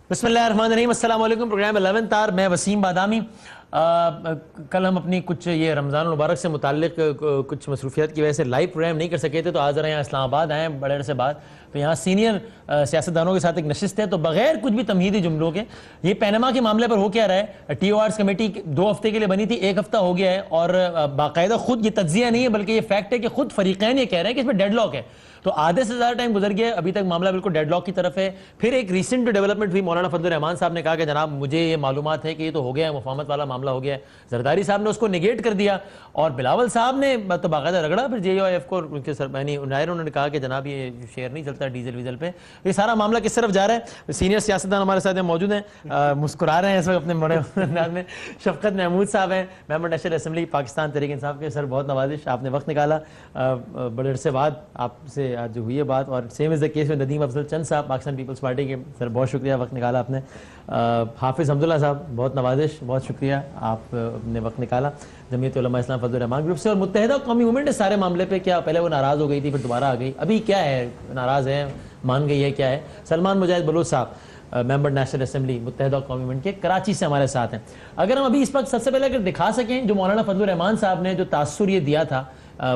بسم اللہ الرحمن الرحیم، السلام علیکم۔ پروگرام 11 تار، میں وسیم بادامی۔ کل ہم اپنی کچھ یہ رمضان المبارک سے متعلق کچھ مصروفیات کی وجہ سے لائیو پروگرام نہیں کر سکے تھے، تو آج ذرا یہاں اسلام آباد آئے ہیں بڑے عرصے بعد، تو یہاں سینئر سیاستدانوں کے ساتھ ایک نشست ہے، تو بغیر کچھ بھی تمہیدی جملوں کے یہ پینما کے معاملے پر ہو کیا رہا ہے۔ ٹی او آرز کمیٹی 2 ہفتے کے لیے بنی تھی، 1 ہفتہ ہو گیا ہے، اور باقاعدہ خود یہ تجزیہ نہیں ہے بلکہ یہ فیکٹ ہے کہ خود فریقین یہ کہہ رہے ہیں کہ اس میں ڈیڈ لاک ہے۔ تو آدھے سے زیادہ ٹائم گزر گیا، ابھی تک معاملہ بالکل ڈیڈ لاک کی طرف ہے۔ پھر ایک ریسنٹ ڈیولپمنٹ ہوئی، مولانا فضل الرحمان صاحب نے کہا کہ جناب مجھے یہ معلومات ہے کہ یہ تو ہو گیا ہے، مفاہمت والا معاملہ ہو گیا ہے۔ زرداری صاحب نے اس کو نیگیٹ کر دیا، اور بلاول صاحب نے تو باقاعدہ رگڑا پھر جے او ایف کو، ان کے سربراہی انہوں نے کہا کہ جناب یہ شیئر نہیں چلتا ڈیزل ویزل پہ۔ یہ سارا معاملہ کس طرف جا رہا ہے؟ سینئر سیاستدان ہمارے ساتھ موجود ہیں، مسکرا رہے ہیں اس وقت اپنے بڑے انداز میں۔ شفقت محمود صاحب ہیں، ممبر نیشنل اسمبلی پاکستان تحریک انصاف کے۔ سر بہت نوازش، آپ نے وقت نکالا بڑے عرصے بعد، آپ سے آج جو ہوئی ہے بات، اور سیم از دا کیس میں ندیم افضل چند صاحب پاکستان پیپلز پارٹی کے۔ سر بہت شکریہ، وقت نکالا آپ نے۔ حافظ حمداللہ صاحب بہت نوازش، بہت شکریہ، آپ نے وقت نکالا جمعیت علماء اسلام فضل الرحمان گروپ سے۔ اور متحدہ قومی موومنٹ اس سارے معاملے پہ کیا پہلے وہ ناراض ہو گئی تھی، پھر دوبارہ آ گئی، ابھی کیا ہے؟ ناراض ہے، مان گئی ہے، کیا ہے؟ سلمان مجاہد بلوچ صاحب ممبر نیشنل اسمبلی متحدہ قومی موومنٹ کے، کراچی سے ہمارے ساتھ ہیں۔ اگر ہم ابھی اس وقت سب سے پہلے اگر دکھا سکیں جو مولانا فضل الرحمان صاحب نے جو تاثر یہ دیا تھا،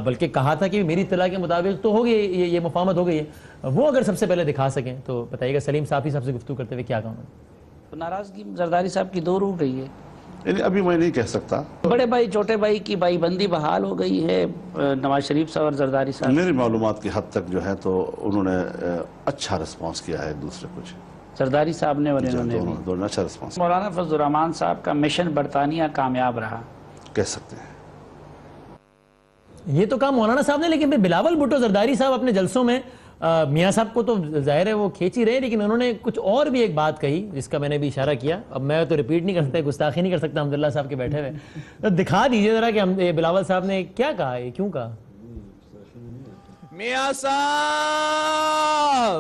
بلکہ کہا تھا کہ میری اطلاع کے مطابق تو ہو گئی یہ مفاہمت ہو گئی ہے، وہ اگر سب سے پہلے دکھا سکیں تو بتائیے گا۔ سلیم صافی صاحب سے گفتگو کرتے ہوئے کیا کہوں؟ ناراضگی زرداری صاحب کی دور ہو گئی ہے، یعنی ابھی میں نہیں کہہ سکتا۔ بڑے بھائی چھوٹے بھائی کی بھائی بندی بحال ہو گئی ہے نواز شریف صاحب اور زرداری صاحب۔ میری معلومات کی حد تک جو ہے تو انہوں نے اچھا رسپانس کیا ہے ایک دوسرے کو۔ زرداری صاحب نے اور انہوں نے بھی دونوں اچھا رسپانس مولانا فضل الرحمان صاحب کا مشن برطانیہ کامیاب رہا، کہہ سکتے ہیں۔ یہ تو کہا مولانا صاحب نے، لیکن پھر بلاول بھٹو زرداری صاحب اپنے جلسوں میں میاں صاحب کو تو ظاہر ہے وہ کھینچ ہی رہے، لیکن انہوں نے کچھ اور بھی ایک بات کہی جس کا میں نے بھی اشارہ کیا۔ اب میں تو ریپیٹ نہیں کر سکتا، گستاخی نہیں کر سکتا حمداللہ صاحب کے بیٹھے ہوئے، تو دکھا دیجئے ذرا کہ بلاول صاحب نے کیا کہا، یہ کیوں کہا۔ میاں صاحب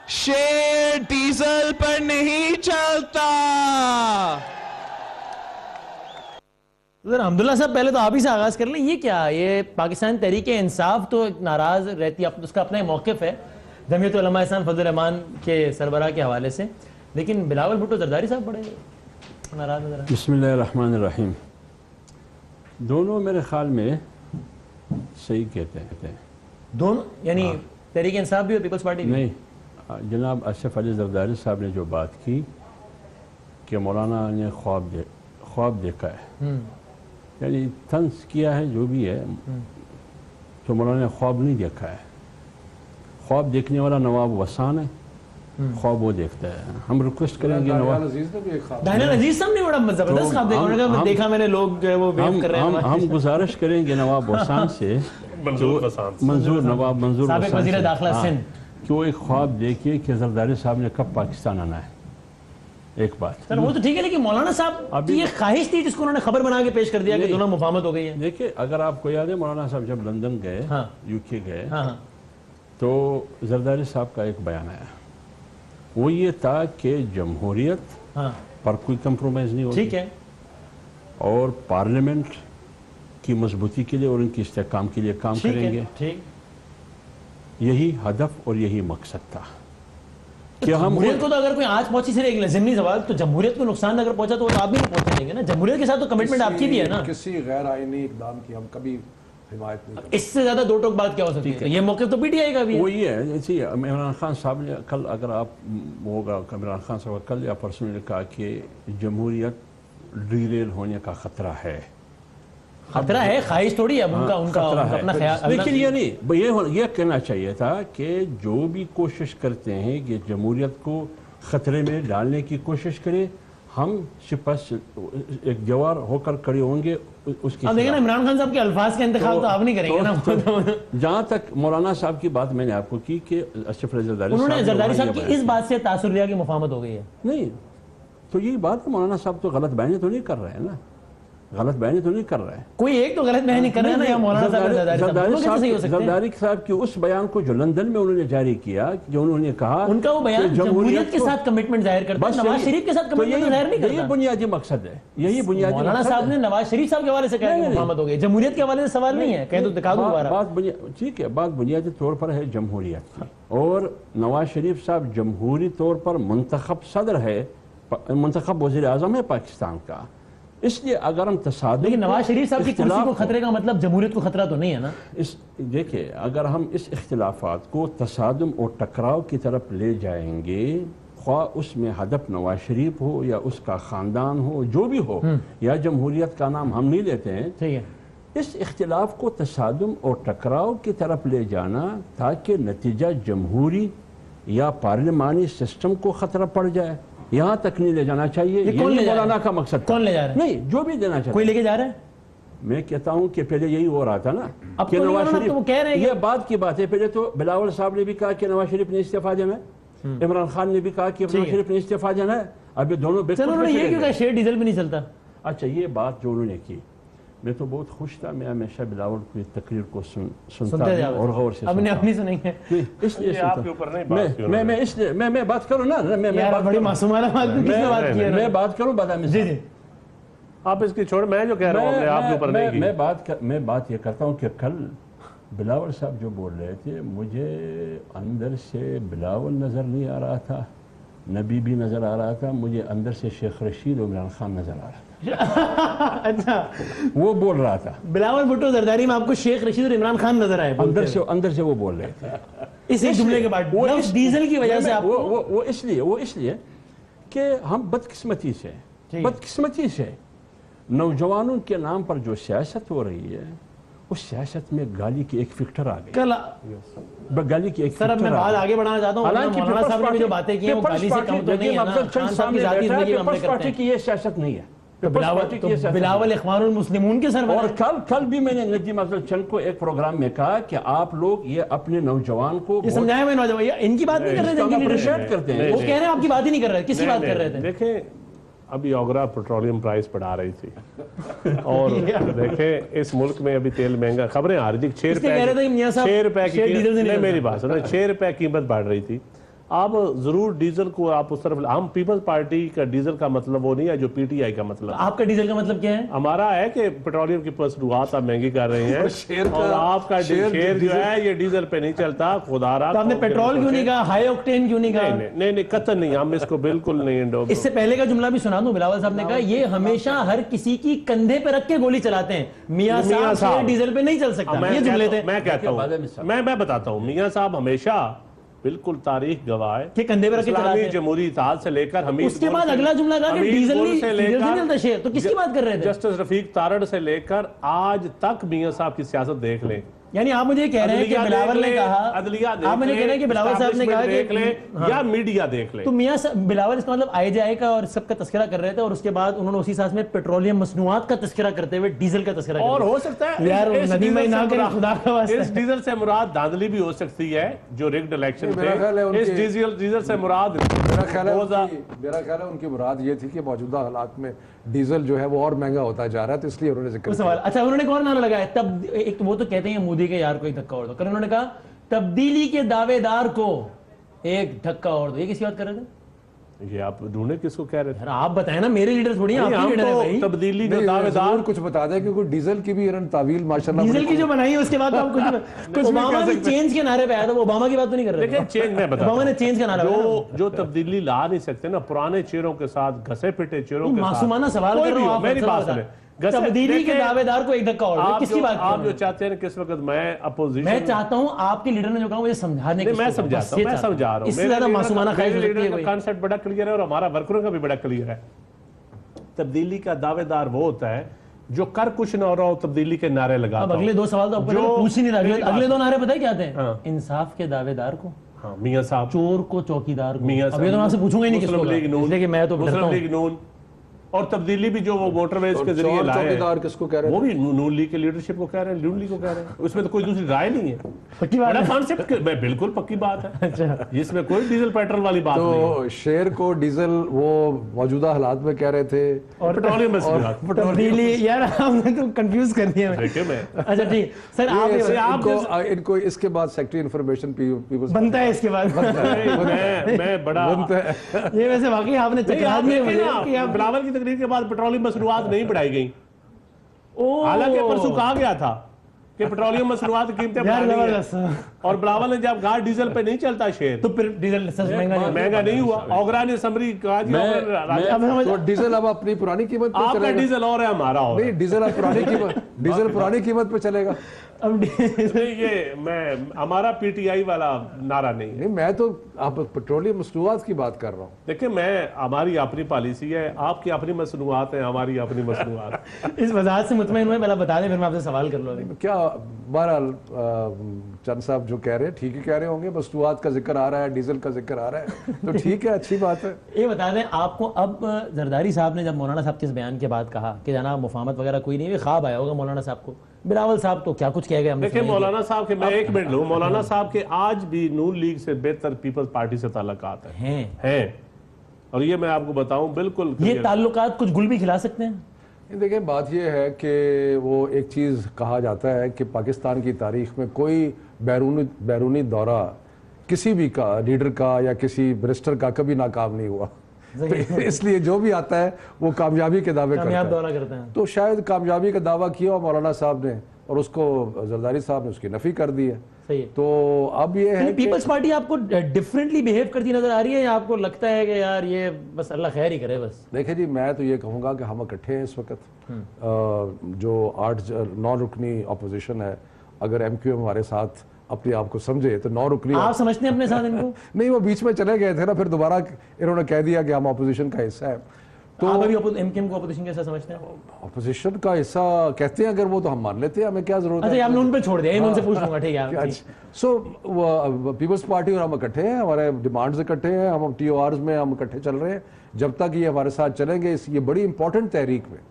شیر ڈیزل پر نہیں چلتا۔ حمداللہ صاحب پہلے تو آپ ہی سے آغاز کر لیں، یہ کیا؟ یہ پاکستان تحریک انصاف تو ناراض رہتی ہے، اس کا اپنا موقف ہے جمعیت علماء اسلام فضل الرحمان کے سربراہ کے حوالے سے، لیکن بلاول بھٹو زرداری صاحب بڑے ناراض نظر آئے۔ بسم اللہ الرحمن الرحیم۔ دونوں میرے خیال میں صحیح کہتے ہیں دونوں، یعنی تحریک انصاف بھی اور پیپلز پارٹی بھی؟ نہیں، جناب آصف علی زرداری صاحب نے جو بات کی کہ مولانا نے خواب دیکھا ہے، یعنی طنز کیا ہے جو بھی ہے، تو مولانا نے خواب نہیں دیکھا ہے۔ خواب دیکھنے والا نواب وسان ہے، خواب وہ دیکھتا ہے۔ ہم ریکویسٹ کریں گے نواب دانیال عزیز صاحب نے بڑا زبردست خواب دیکھا، میں نے لوگ جو ہے وہ ویو کر رہے ہیں۔ ہم گزارش کریں گے نواب وسان سے، نواب منظور سابق وزیر داخلہ سندھ، کہ وہ ایک خواب دیکھیے کہ زرداری صاحب نے کب پاکستان آنا ہے۔ ایک بات سر وہ تو ٹھیک ہے، لیکن مولانا صاحب کی یہ خواہش تھی جس کو انہوں نے خبر بنا کے پیش کر دیا کہ دونوں مفاہمت ہو گئی ہے۔ دیکھیں، اگر آپ کو یاد ہے مولانا صاحب جب لندن گئے، یو کے گئے، تو زرداری صاحب کا ایک بیان آیا، وہ یہ تھا کہ جمہوریت پر کوئی کمپرومائز نہیں ہوگی، ٹھیک ہے، اور پارلیمنٹ کی مضبوطی کے لیے اور ان کی استحکام کے لیے کام کریں گے۔ یہی ہدف اور یہی مقصد تھا کہ ہم جمہوریت کو تو اگر کوئی آج پہنچی، صرف ایک ضمنی سوال، تو جمہوریت کو نقصان اگر پہنچا تو وہ آپ بھی نہیں پہنچنے دیں گے نا؟ جمہوریت کے ساتھ تو کمٹمنٹ آپ کی بھی ہے نا۔ کسی غیر آئینی اقدام کی ہم کبھی حمایت نہیں کرتے۔ اس سے زیادہ دو ٹوک بات کیا ہو سکتی ہے؟ یہ موقف تو پی ٹی آئی کا بھی ہے۔ وہ یہ ہے، جیسے عمران خان صاحب نے کل، اگر آپ ہوگا عمران خان صاحب کل یا پرسوں نے کہا کہ جمہوریت ڈیریل ہونے کا خطرہ ہے۔ خطرہ ہے، خواہش تھوڑی ہے، ان کا اپنا خیال۔ لیکن یہ نہیں، یہ کہنا چاہیے تھا کہ جو بھی کوشش کرتے ہیں کہ جمہوریت کو خطرے میں ڈالنے کی کوشش کریں، ہم شپس ایک جوار ہو کر کھڑے ہوں گے اس کی۔ اب دیکھیں نا، عمران خان صاحب کے الفاظ کا انتخاب تو آپ نہیں کریں گے نا۔ جہاں تک مولانا صاحب کی بات میں نے آپ کو کی کہ آصف علی زرداری انہوں نے زرداری صاحب کی اس صاحب بات سے تاثر لیا کہ مفاہمت ہو گئی ہے۔ نہیں، تو یہی بات ہے، مولانا صاحب تو غلط بیانی تو نہیں کر رہے ہیں نا۔ غلط بیانی تو نہیں کر رہا ہے. کوئی ایک تو غلط بیانی کر رہا ہے نا, یا مولانا صاحب زرداری صاحب, دونوں کیسے صحیح ہو سکتے ہیں؟ زرداری صاحب کے اس بیان کو جو لندن میں انہوں نے جاری کیا, جو انہوں نے کہا ان کا وہ بیان جمہوریت کے ساتھ کمٹمنٹ ظاہر کرتا ہے, نواز شریف کے ساتھ کمٹمنٹ ظاہر نہیں کرتا. یہی بنیادی مقصد ہے, یہی بنیادی مولانا صاحب نے نواز شریف صاحب کے حوالے سے کہا کہ محمد ہو گئے, جمہوریت کے حوالے سے سوال نہیں ہے, کہیں تو دکھا دوں دوبارہ. ٹھیک ہے, بات بنیادی طور پر ہے جمہوریت کی, اور نواز شریف صاحب جمہوری طور پر منتخب صدر ہے, منتخب وزیر اعظم ہے پاکستان کا. اس لیے اگر ہم تصادم, لیکن نواز شریف صاحب کی کرسی کو خطرے کا مطلب جمہوریت کو خطرہ تو نہیں ہے نا. دیکھیں, اگر ہم اس اختلافات کو تصادم اور ٹکراؤ کی طرف لے جائیں گے, خواہ اس میں ہدف نواز شریف ہو یا اس کا خاندان ہو, جو بھی ہو, یا جمہوریت کا نام ہم نہیں لیتے ہیں, ٹھیک ہے, اس اختلاف کو تصادم اور ٹکراؤ کی طرف لے جانا تاکہ نتیجہ جمہوری یا پارلیمانی سسٹم کو خطرہ پڑ جائے, یہاں تک نہیں لے جانا چاہیے. یہ مولانا کا مقصد کون لے جا رہا ہے؟ نہیں, جو بھی دینا چاہیے. کوئی لے کے جا رہا ہے؟ میں کہتا ہوں کہ پہلے یہی ہو رہا تھا نا, اب کہ تو نواز نہیں, تو وہ کہہ رہے ہیں شریف, یہ بات کی بات ہے. پہلے تو بلاول صاحب نے بھی کہا کہ نواز شریف نے استعفیٰ دینا ہے, عمران خان نے بھی کہا کہ نواز شریف نے استعفیٰ دینا ہے. اب یہ دونوں انہوں نے یہ کیوں کہا شیئر ڈیزل بھی نہیں چلتا؟ اچھا, یہ بات جو انہوں نے کی, میں تو بہت خوش تھا. میں ہمیشہ بلاول کی تقریر کو سنتا ہوں اور غور سے. اب نے اپنی سنی ہے, اس لیے میں بات کروں نا, بڑی معصومانہ بات کس نے بات کی ہے؟ میں بات کروں بادامی صاحب. جی آپ اس کی چھوڑ, میں جو کہہ رہا ہوں آپ کے اوپر نہیں کی. میں بات یہ کرتا ہوں کہ کل بلاول صاحب جو بول رہے تھے, مجھے اندر سے بلاول نظر نہیں آ رہا تھا, نبی بھی نظر آ رہا تھا, مجھے اندر سے شیخ رشید اور عمران خان نظر آ رہا تھا. اچھا, وہ بول رہا تھا بلاول بھٹو زرداری میں آپ کو شیخ رشید اور عمران خان نظر آئے اندر سے وہ بول رہے تھے اس ایک جملے کے بعد. وہ ڈیزل کی وجہ سے آپ وہ اس لیے کہ ہم بدقسمتی سے نوجوانوں کے نام پر جو سیاست ہو رہی ہے, اس سیاست میں گالی کی ایک فکٹر آ گئی. گالی کی ایک سر, اب میں بات آگے بڑھانا چاہتا ہوں. مولانا صاحب نے جو باتیں کی ہیں وہ گالی سے کم تو نہیں ہے نا. خان صاحب کی ذاتی زندگی میں ہم نے کرتے ہیں. کی یہ سیاست نہیں ہے. بلاول اخوان المسلمون کے سر, اور کل بھی میں نے ندیم افضل چند کو ایک پروگرام میں کہا کہ آپ لوگ یہ اپنے نوجوان کو سمجھایا میں, نوجوان ان کی بات نہیں کر رہے تھے, کرتے ہیں. وہ کہہ رہے ہیں آپ کی بات ہی نہیں کر رہے, کس کی بات کر رہے تھے؟ دیکھیں, ابھی اوگرا پیٹرولیم پرائز بڑھا رہی تھی, اور دیکھیں اس ملک میں ابھی تیل مہنگا, خبریں آ رہی تھی 6 روپے کی, میری بات سنیں, 6 روپے قیمت بڑھ رہی تھی. آپ ضرور ڈیزل کو آپ اس طرف, ہم پیپلز پارٹی کا ڈیزل کا مطلب وہ نہیں ہے جو پی ٹی آئی کا مطلب. آپ کا ڈیزل کا مطلب کیا ہے؟ ہمارا ہے کہ پیٹرولیم کی مصنوعات آپ مہنگی کر رہے ہیں, اور آپ کا شیئر جو ہے یہ ڈیزل پہ نہیں چلتا. خدا را, تو آپ نے پیٹرول کیوں نہیں کہا, ہائی اوکٹین کیوں نہیں کہا؟ نہیں قطعاً نہیں, ہم اس کو بالکل نہیں. اس سے پہلے کا جملہ بھی سنا دوں, بلاول صاحب نے کہا یہ ہمیشہ ہر کسی کی کندھے پہ رکھ کے گولی چلاتے ہیں, میاں صاحب ڈیزل پہ نہیں چل سکتا. یہ جملے تھے. میں کہتا ہوں, میں بتاتا ہوں, میاں صاحب ہمیشہ بالکل تاریخ گواہ ہے کہ کندھے پہ رکھ کے چلاتے ہیں. جمہوری اتحاد سے لے کر اس کے بعد اگلا جملہ کہا کہ ڈیزل نہیں چلتا شیئر, تو کس کی بات کر رہے تھے؟ جسٹس رفیق تارڑ سے لے کر آج تک میاں صاحب کی سیاست دیکھ لیں. یعنی آپ مجھے کہہ رہے ہیں کہ بلاول نے کہا, آپ مجھے کہہ رہے ہیں کہ بلاول صاحب نے کہا دیکھ لیں یا میڈیا دیکھ لیں. تو میاں بلاول اس کا مطلب آئی جے آئی کا اور سب کا تذکرہ کر رہے تھے, اور اس کے بعد انہوں نے اسی ساتھ میں پیٹرولیم مصنوعات کا تذکرہ کرتے ہوئے ڈیزل کا تذکرہ اور ہو سکتا ہے یار ندیم بھائی نہ کریں خدا کا واسطہ, اس ڈیزل سے مراد دھاندلی بھی ہو سکتی ہے جو ریگڈ الیکشن تھے. اس ڈیزل سے مراد میرا خیال ہے ان کی مراد یہ تھی کہ موجودہ حالات میں ڈیزل جو ہے وہ اور مہنگا ہوتا جا رہا ہے, تو اس لیے انہوں نے ذکر کیا. اچھا, انہوں نے کون نعرہ لگایا تب؟ ایک وہ تو کہتے ہیں مودی کے یار کو ایک دھکا اور دو, کل انہوں نے کہا تبدیلی کے دعوے دار کو ایک دھکا اور دو. یہ کس کی بات کر رہے تھے؟ یہ آپ ڈھونڈے کس کو کہہ رہے تھے؟ آپ بتائیں نا, میرے لیڈر تھوڑی ہیں, آپ کے لیڈر ہیں بھائی. تبدیلی کے دعوے دار کچھ بتا دیں کیونکہ ڈیزل کی بھی تعویل ماشاءاللہ ڈیزل کی جو بنائی ہے اس کے بعد آپ کچھ اوباما بھی چینج کے نعرے پہ آیا تھا, وہ اوباما کی بات تو نہیں کر رہے تھے. چینج میں بتا, اوباما نے چینج کا نعرہ جو تبدیلی لا نہیں سکتے نا, پرانے چہروں کے ساتھ گھسے پھٹے چہروں کے ساتھ. معصومانہ سوال کر رہا ہوں, میری بات سنیں, تبدیلی کے دعوے دار کو ایک دھکا اور دو, کس کی بات کر رہے ہیں؟ آپ جو چاہتے ہیں کس وقت میں اپوزیشن, میں چاہتا ہوں آپ کے لیڈر نے جو کہا مجھے سمجھانے کی, میں سمجھاتا ہوں, میں سمجھا رہا ہوں. اس سے زیادہ معصومانہ خواہش میرے لیڈر کا کانسیپٹ بڑا کلیئر ہے اور ہمارا ورکروں کا بھی بڑا کلیئر ہے. تبدیلی کا دعوے دار وہ ہوتا ہے جو کر کچھ نہ ہو رہا ہو, تبدیلی کے نعرے لگاتا ہو. اب اگلے دو سوال تو آپ کو پوچھ ہی نہیں رہا, اگلے دو نعرے پتہ کیا تھے؟ انصاف کے دعوے دار کو, میاں صاحب, چور کو چوکیدار کو. میاں اب یہ تو میں آپ سے پوچھوں گا ہی نہیں کس کو, اس لیے کہ میں تو مسلم لیگ نون, اور تبدیلی بھی جو وہ موٹر ویز کے ذریعے لائے چوکیدار کس کو کہہ رہے ہیں؟ وہ بھی نون لیگ کے لیڈرشپ کو کہہ رہے ہیں, نون لیگ کو کہہ رہے ہیں. اس میں تو کوئی دوسری رائے نہیں ہے. پکی بات بڑا ہے. کانسیپٹ بالکل پکی بات ہے, جس میں کوئی ڈیزل پیٹرول والی بات نہیں ہے. تو شیئر کو ڈیزل وہ موجودہ حالات میں کہہ رہے تھے, اور پیٹرولیم مسئلات تبدیلی یار ہم نے تو کنفیوز کر دیا. دیکھیں میں اچھا ٹھیک سر, آپ ان کو اس کے بعد سیکٹری انفارمیشن پیپلز بنتا ہے اس کے بعد. میں بڑا یہ ویسے واقعی آپ نے چکرا دیا. بلاول کی تقریر کے بعد پیٹرولیم مصنوعات نہیں بڑھائی گئیں, حالانکہ پرسوں کہا گیا تھا کہ پیٹرولیم مصنوعات کی قیمتیں بڑھانی ہیں, اور بلاول نے جب کہا ڈیزل پہ نہیں چلتا شیئر تو پھر ڈیزل مہنگا نہیں ہوا. اوگرا نے سمری کہا جی تو ڈیزل اب اپنی پرانی قیمت پہ آپ کا چلے گا. ڈیزل اور ہے ہمارا اور نہیں, ڈیزل اب پرانی قیمت, ڈیزل پرانی قیمت پہ چلے گا. یہ میں ہمارا پی ٹی آئی والا نعرہ نہیں ہے. نہیں, میں تو آپ پیٹرولیم مصنوعات کی بات کر رہا ہوں. دیکھیں میں ہماری اپنی پالیسی ہے, آپ کی اپنی مصنوعات ہیں, ہماری اپنی مصنوعات. اس وضاحت سے مطمئن ہوئے, پہلا بتا دیں پھر میں آپ سے سوال کر لوں. کیا بہرحال چند صاحب جو کہہ رہے ہیں ٹھیک ہی کہہ رہے ہوں گے. مصنوعات کا ذکر آ رہا ہے, ڈیزل کا ذکر آ رہا ہے, تو ٹھیک ہے, اچھی بات ہے. یہ بتا دیں آپ کو, اب زرداری صاحب نے جب مولانا صاحب کے اس بیان کے بعد کہا کہ جناب مفاہمت وغیرہ کوئی نہیں, خواب آیا ہوگا مولانا صاحب کو. بلاول صاحب تو کیا کچھ کہہ گئے. دیکھیں مولانا صاحب کے, میں ایک منٹ لوں, مولانا صاحب کے آج بھی نون لیگ سے بہتر پیپلز پارٹی سے تعلقات ہیں, اور یہ میں آپ کو بتاؤں بالکل. یہ تعلقات کچھ گل بھی کھلا سکتے ہیں. دیکھیں بات یہ ہے کہ وہ ایک چیز کہا جاتا ہے کہ پاکستان کی تاریخ میں کوئی بیرونی دورہ کسی بھی کا, لیڈر کا یا کسی منسٹر کا کبھی ناکام نہیں ہوا. اس لیے جو بھی آتا ہے وہ کامیابی کے دعوے کرتا ہے. تو شاید کامیابی کا دعویٰ کیا مولانا صاحب نے, اور اس کو زرداری صاحب نے اس کی نفی کر دی ہے. تو اب یہ ہے پیپلز پارٹی آپ کو ڈیفرنٹلی بیہیو کرتی نظر آ رہی ہے, یا آپ کو لگتا ہے کہ یار یہ بس اللہ خیر ہی کرے بس؟ دیکھیں جی, میں تو یہ کہوں گا کہ ہم اکٹھے ہیں اس وقت. جو 9 رکنی اپوزیشن ہے, اگر ایم کیو ایم ہمارے ساتھ اپنے آپ کو سمجھے تو 9 رکنی. آپ سمجھتے ہیں اپنے ساتھ ان کو؟ نہیں, وہ بیچ میں چلے گئے تھے نا, پھر دوبارہ انہوں نے کہہ دیا کہ ہم اپوزیشن کا حصہ ہیں. تو آپ ابھی ایم کیو ایم کو اپوزیشن کا حصہ سمجھتے ہیں؟ اپوزیشن کا حصہ کہتے ہیں اگر وہ, تو ہم مان لیتے ہیں, ہمیں کیا ضرورت ہے. اچھا, ہم نے ان پہ چھوڑ دیا, ان سے پوچھ لوں گا. ٹھیک ہے. سو پیپلز پارٹی اور ہم اکٹھے ہیں, ہمارے ڈیمانڈز اکٹھے ہیں, ہم ٹی او آرز میں ہم اکٹھے چل رہے ہیں. جب تک یہ ہمارے ساتھ چلیں گے, یہ بڑی امپورٹنٹ تحریک میں,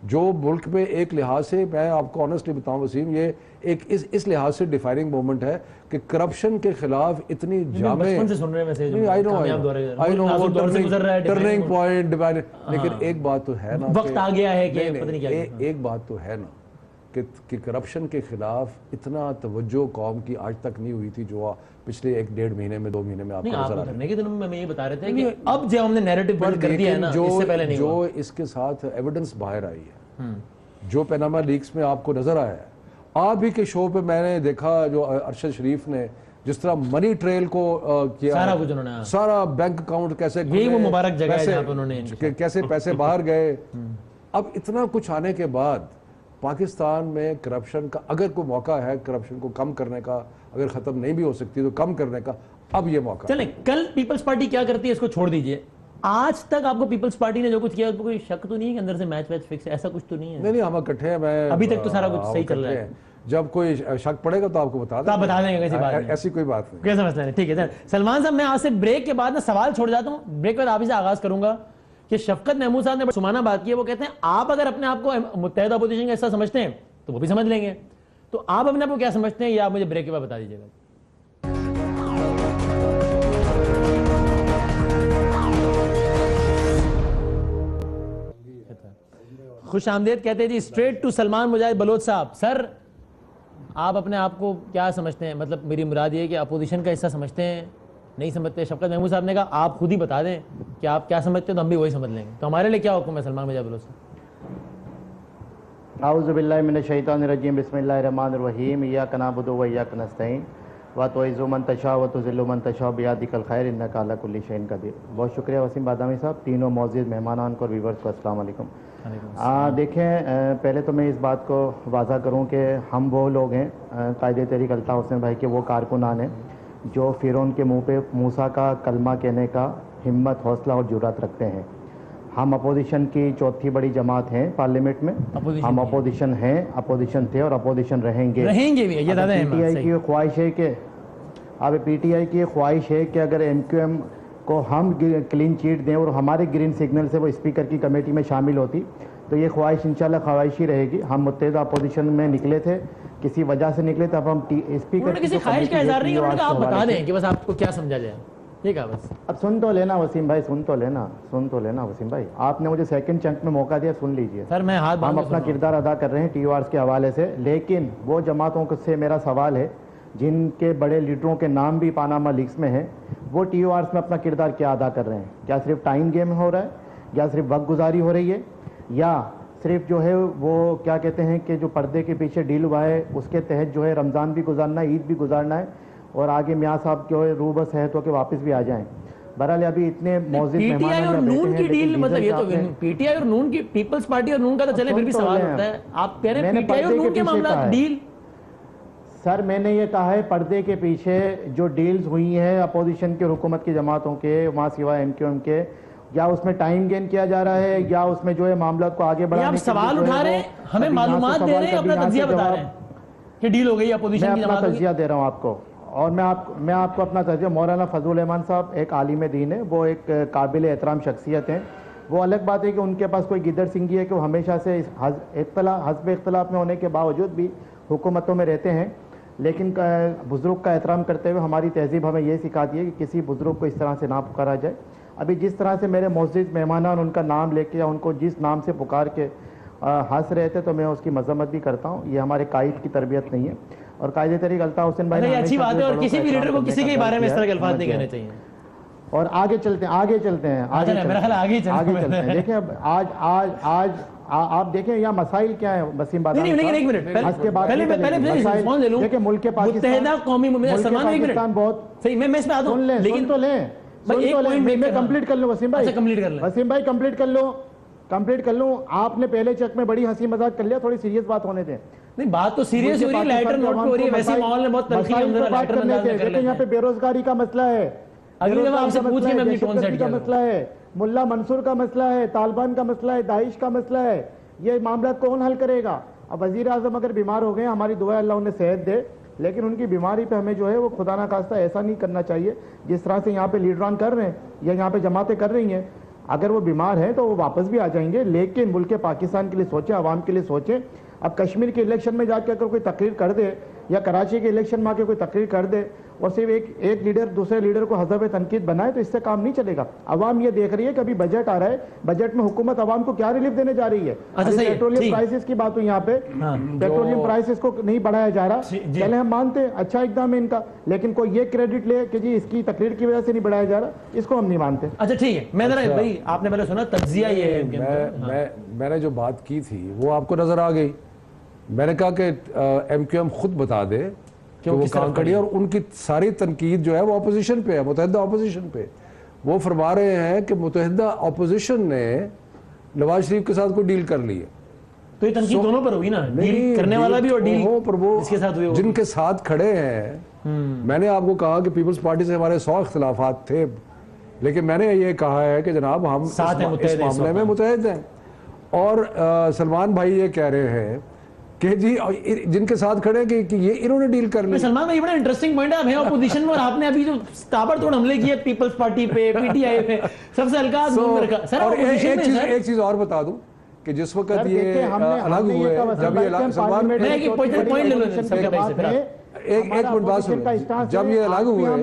جو ملک میں ایک لحاظ سے, میں آپ کو آنیسٹلی بتاؤں وسیم, یہ ایک اس لحاظ سے ڈیفائننگ مومنٹ ہے کہ کرپشن کے خلاف اتنی جامع ٹرننگ پوائنٹ. لیکن ایک بات تو ہے نا, وقت آ گیا ہے کہ ایک بات تو ہے نا کہ کرپشن کے خلاف اتنا توجہ قوم کی آج تک نہیں ہوئی تھی جو پچھلے 1-1.5 مہینے میں 2 مہینے میں آپ کو نظر آ رہا ہے. کے دنوں میں یہ بتا رہے تھے کہ اب جو ہم نے نیریٹو بلڈ کر دیا ہے نا, اس سے پہلے نہیں جو اس کے ساتھ ایویڈنس باہر آئی ہے, جو پیناما لیکس میں آپ کو نظر آیا ہے. آپ ہی کے شو پہ میں نے دیکھا جو ارشد شریف نے جس طرح منی ٹریل کو کیا, سارا کچھ انہوں نے, سارا بینک اکاؤنٹ کیسے, یہی وہ مبارک جگہ ہے جہاں پہ انہوں نے کیسے پیسے باہر گئے. اب اتنا کچھ آنے کے بعد پاکستان میں کرپشن کا اگر کوئی موقع ہے, کرپشن کو کم کرنے کا, اگر ختم نہیں بھی ہو سکتی تو کم کرنے کا, اب یہ موقع. چلیں, کل پیپلز پارٹی کیا کرتی ہے اس کو چھوڑ دیجئے. آج تک آپ کو پیپلز پارٹی نے جو کچھ کیا اس پر کوئی شک تو نہیں ہے کہ اندر سے میچ ویچ فکس ہے, ایسا کچھ تو نہیں ہے؟ نہیں, ہم اکٹھے ہیں. میں ابھی تک تو سارا کچھ صحیح چل رہا ہے. جب کوئی شک پڑے گا تو آپ کو بتا دیں. آپ بتا دیں گے, کیسی بات ہے, ایسی کوئی بات نہیں, کیسا مسئلہ نہیں. ٹھیک ہے سلمان صاحب, میں آپ سے بریک کے بعد نا سوال چھوڑ جاتا ہوں. بریک کے بعد آپ ہی سے آغاز کروں گا کہ شفقت محمود صاحب نے سمانہ بات کی ہے. وہ کہتے ہیں آپ اگر اپنے آپ کو متحدہ اپوزیشن کا حصہ سمجھتے ہیں تو وہ بھی سمجھ لیں گے, تو آپ اپنے آپ کو کیا سمجھتے ہیں, یہ آپ مجھے بریک کے بعد بتا دیجیے گا. خوش آمدید کہتے ہیں جی اسٹریٹ ٹو سلمان مجاہد بلوچ صاحب. سر آپ اپنے آپ کو کیا سمجھتے ہیں, مطلب میری مراد یہ ہے کہ اپوزیشن کا حصہ سمجھتے ہیں, نہیں سمجھتے؟ شفقت محمود صاحب نے کہا آپ خود ہی بتا دیں کہ آپ کیا سمجھتے ہیں تو ہم بھی وہی سمجھ لیں گے. تو ہمارے لیے کیا حکم ہے سلمان مجاہد بلوچ صاحب؟ اعوذ باللہ من الشیطان الرجیم, بسم اللہ الرحمن الرحیم. ایاک نعبد و ایاک نستعین وتعز من تشاء وتذل من تشاء بیدک الخیر انک علی کل شیء قدیر. بہت شکریہ وسیم بادامی صاحب. تینوں معزز مہمانان کو اور ویورز کو السلام علیکم. دیکھیں, پہلے تو میں اس بات کو واضح کروں کہ ہم وہ لوگ ہیں, قائد تحریک الطاف حسین بھائی کے وہ کارکنان ہیں جو فرعون کے منہ پہ موسیٰ کا کلمہ کہنے کا ہمت, حوصلہ اور جرات رکھتے ہیں. ہم اپوزیشن کی چوتھی بڑی جماعت ہیں پارلیمنٹ میں. ہم اپوزیشن ہیں, اپوزیشن تھے اور اپوزیشن رہیں گے بھی. یہ پی ٹی آئی کی خواہش ہے کہ اگر ایم کیو ایم کو ہم کلین چیٹ دیں اور ہمارے گرین سگنل سے وہ اسپیکر کی کمیٹی میں شامل ہوتی تو یہ خواہش انشاءاللہ خواہشی رہے گی. ہم متحدہ اپوزیشن میں نکلے تھے, کسی وجہ سے نکلے تھے, اب ہم اسپیکر کسی خواہش کا اظہار نہیں, انہوں نے کہا آپ بتا دیں کہ بس آپ کو کیا سمجھا جائے, یہ کہا بس. اب سن تو لینا وسیم بھائی, سن تو لینا وسیم بھائی, آپ نے مجھے سیکنڈ چنک میں موقع دیا, سن لیجئے. سر میں ہاتھ ہم اپنا کردار ادا کر رہے ہیں ٹی او آرز کے حوالے سے, لیکن وہ جماعتوں سے میرا سوال ہے جن کے بڑے لیڈروں کے نام بھی پاناما لیکس میں ہیں, وہ ٹی او آرز میں اپنا کردار کیا ادا کر رہے ہیں؟ کیا صرف ٹائم گیم ہو رہا ہے, یا صرف وقت گزاری ہو رہی ہے, یا صرف جو ہے وہ کیا کہتے ہیں کہ جو پردے کے پیچھے ڈیل ہوا ہے اس کے تحت جو ہے رمضان بھی گزارنا ہے, عید بھی گزارنا ہے, اور آگے میاں صاحب جو ہے روح بس ہے تو کہ واپس بھی آ جائیں. بہرحال ابھی اتنے موزد پی ٹی آئی اور نون کی ڈیل, مطلب یہ تو پی ٹی آئی اور نون کی, پیپلز پارٹی اور نون کا تو چلے پھر بھی سوال ہوتا ہے, آپ کہہ رہے ہیں پی ٹی آئی اور نون کے معاملات ڈیل. سر میں نے یہ کہا ہے پردے کے پیچھے جو ڈیلز ہوئی ہیں اپوزیشن کے, حکومت کی جماعتوں کے, وہاں سوائے ایم کیو ایم کے, یا اس میں ٹائم گین کیا جا رہا ہے, یا اس میں جو ہے معاملات کو آگے بڑھانے آپ سوال اٹھا رہے ہیں, ہمیں معلومات دے رہے ہیں, اپنا تجزیہ بتا رہے ہیں کہ ڈیل ہو گئی اپوزیشن کی جماعتوں کی. میں اپنا تجزیہ دے رہا ہوں آپ کو, اور میں آپ کو اپنا تجزیہ. مولانا فضل الرحمان صاحب ایک عالم دین ہے, وہ ایک قابل احترام شخصیت ہیں. وہ الگ بات ہے کہ ان کے پاس کوئی گدر سنگھی ہے کہ وہ ہمیشہ سے حسب اختلاف میں ہونے کے باوجود بھی حکومتوں میں رہتے ہیں, لیکن بزرگ کا احترام کرتے ہوئے ہماری تہذیب ہمیں یہ سکھاتی ہے کہ کسی بزرگ کو اس طرح سے نہ پکارا جائے. ابھی جس طرح سے میرے معزز مہمانان ان کا نام لے کے یا ان کو جس نام سے پکار کے ہنس رہے تھے تو میں اس کی مذمت بھی کرتا ہوں. یہ ہمارے قائد کی تربیت نہیں ہے, اور قائد طریق الطاف حسین بھائی یہ اچھی بات ہے, اور کسی بھی لیڈر کو کسی کے بارے میں اس طرح کے الفاظ نہیں کہنے چاہیے. اور آگے چلتے ہیں. دیکھیں آج آپ دیکھیں یہاں مسائل کیا ہیں وسیم بادامی صاحب. دیکھیں ملک پاکستان بہت صحیح, میں اس پہ آتا ہوں, لیکن تو لیں میں کمپلیٹ کر لوں وسیم بھائی, کمپلیٹ کر لوں. آپ نے پہلے چک میں بڑی ہنسی مذاق کر لیا, تھوڑی سیریس بات ہونے دیں. نہیں بات تو سیریس ہو رہی ہے, لائٹر نوٹ پہ ہو رہی ہے, ویسے ماحول میں بہت تلخی اندر لائٹر انداز میں کر لیتے ہیں. یہاں پہ بے روزگاری کا مسئلہ ہے, اگلی دفعہ آپ سے پوچھیں میں اپنی ٹون سیٹ کا مسئلہ ہے, ملا منصور کا مسئلہ ہے, طالبان کا مسئلہ ہے, داعش کا مسئلہ ہے. یہ معاملات کون حل کرے گا؟ اب وزیر اعظم اگر بیمار ہو گئے, ہماری دعا اللہ انہیں صحت دے, لیکن ان کی بیماری پہ ہمیں جو ہے وہ خدا نخواستہ ایسا نہیں کرنا چاہیے جس طرح سے یہاں پہ لیڈران کر رہے ہیں یا یہاں پہ جماعتیں کر رہی ہیں. اگر وہ بیمار ہیں تو وہ واپس بھی آ جائیں گے, لیکن ملک پاکستان کے لیے سوچیں, عوام کے لیے سوچیں. اب کشمیر کے الیکشن میں جا کے اگر کوئی تقریر کر دے, یا کراچی کے الیکشن میں آ کے کوئی تقریر کر دے, اور صرف ایک لیڈر دوسرے لیڈر کو حذف تنقید بنائے, تو اس سے کام نہیں چلے گا. عوام یہ دیکھ رہی ہے کہ ابھی بجٹ آ رہا ہے, بجٹ میں حکومت عوام کو کیا ریلیف دینے جا رہی ہے. پیٹرولیم پرائسز کی بات ہوئی یہاں پہ, پیٹرولیم پرائسز کو نہیں بڑھایا جا رہا, چلے ہم مانتے ہیں اچھا اقدام ہے ان کا, لیکن کوئی یہ کریڈٹ لے کہ جی اس کی تقریر کی وجہ سے نہیں بڑھایا جا رہا, اس کو ہم نہیں مانتے. اچھا ٹھیک ہے, میں ذرا بھائی آپ نے پہلے سنا تجزیہ یہ ہے, میں نے جو بات کی تھی وہ آپ کو نظر آ گئی. میں نے کہا کہ ایم کیو ایم خود بتا دے کہ وہ کام کری, اور ان کی ساری تنقید جو ہے وہ اپوزیشن پہ ہے, متحدہ اپوزیشن پہ. وہ فرما رہے ہیں کہ متحدہ اپوزیشن نے نواز شریف کے ساتھ کوئی ڈیل کر لی ہے. تو یہ تنقید دونوں پر ہوئی نا, ڈیل کرنے والا بھی اور ڈیل اس کے ساتھ ہوئی. جن کے ساتھ کھڑے ہیں, میں نے آپ کو کہا کہ پیپلز پارٹی سے ہمارے 100 اختلافات تھے, لیکن میں نے یہ کہا ہے کہ جناب ہم اس معاملے میں متحد ہیں. اور سلمان بھائی یہ کہہ رہے ہیں کہ جی جن کے ساتھ کھڑے کہ یہ انہوں نے ڈیل کر لی. سلمان بھائی بڑا انٹرسٹنگ پوائنٹ ہے, آپ ہیں اپوزیشن میں, اور آپ نے ابھی جو تابڑ توڑ حملے کیے پیپلز پارٹی پہ, پی ٹی آئی پہ, سب سے ہلکا سر. اور ایک چیز اور بتا دوں کہ جس وقت یہ الگ ہوئے, جب یہ سلمان ایک منٹ بات سنیں, جب یہ الگ ہوئے,